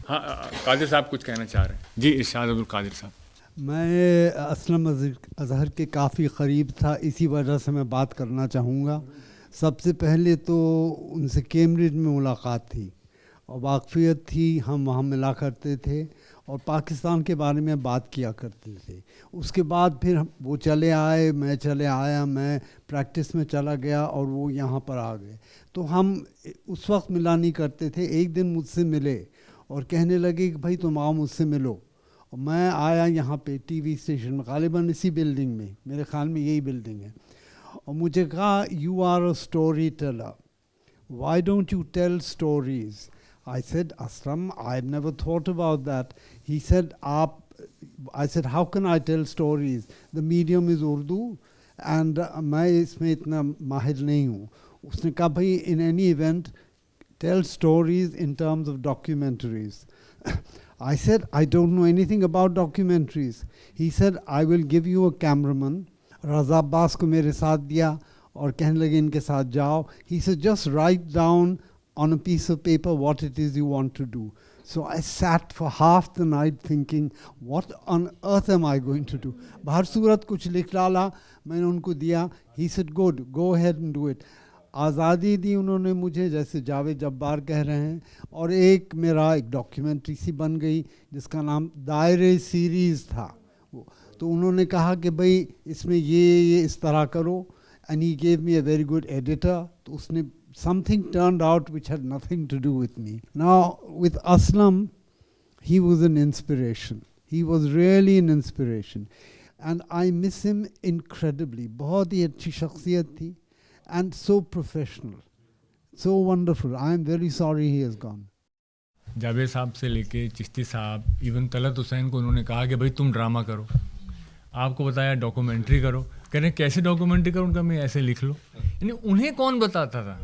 हाँ, कादिर साहब कुछ कहना चाह रहे हैं। जी, इरशाद अब्दुल कादिर साहब। मैं असलम अज़हर के काफ़ी क़रीब था, इसी वजह से मैं बात करना चाहूँगा। सबसे पहले तो उनसे कैम्ब्रिज में मुलाकात थी और वाक़फ़ियत थी, हम वहाँ मिला करते थे और पाकिस्तान के बारे में बात किया करते थे। उसके बाद फिर वो चले आए, मैं चले आया, मैं प्रैक्टिस में चला गया और वो यहाँ पर आ गए। तो हम उस वक्त मिला नहीं करते थे। एक दिन मुझसे मिले और कहने लगे कि भाई तुम आओ मुझसे मिलो। और मैं आया यहाँ पे टीवी स्टेशन में, ग़ालिबन इसी बिल्डिंग में, मेरे ख़्याल में यही बिल्डिंग है। और मुझे कहा you are a story teller, why don't you tell stories? I said, Aslam, I've never thought about that. He said, I said, how can I tell stories? The medium is Urdu and मैं इसमें इतना माहिर नहीं हूँ। उसने कहा भाई in any event tell stories in terms of documentaries. I said, I don't know anything about documentaries. He said, I will give you a cameraman. Raza Abbas को मेरे साथ दिया और कहने लगे इनके साथ जाओ. He said, just write down on a piece of paper what it is you want to do. So I sat for half the night thinking, what on earth am I going to do? बाहर सूरत कुछ लिख डाला, मैंने उनको दिया. He said, good, go ahead and do it. आज़ादी दी उन्होंने मुझे, जैसे जावेद जब्बार कह रहे हैं. और एक मेरा एक डॉक्यूमेंट्री सी बन गई जिसका नाम दायरे सीरीज़ था. तो उन्होंने कहा कि भाई इसमें ये इस तरह करो. And he gave me a very good editor. तो उसने something turned out which had nothing to do with me. Now with Aslam, he was an inspiration. He was really an inspiration. And I miss him incredibly. बहुत ही अच्छी शख्सियत थी. And so professional, so wonderful. I am very sorry he has gone. Javed साहब से लेके चिश्ती साहब, even Talat Hussain को उन्होंने कहा कि भाई तुम ड्रामा करो, आपको बताया डॉक्यूमेंट्री करो. कह रहे कैसे डॉक्यूमेंट्री करूँ? उनका मैं ऐसे लिख लो. यानी उन्हें कौन बताता था?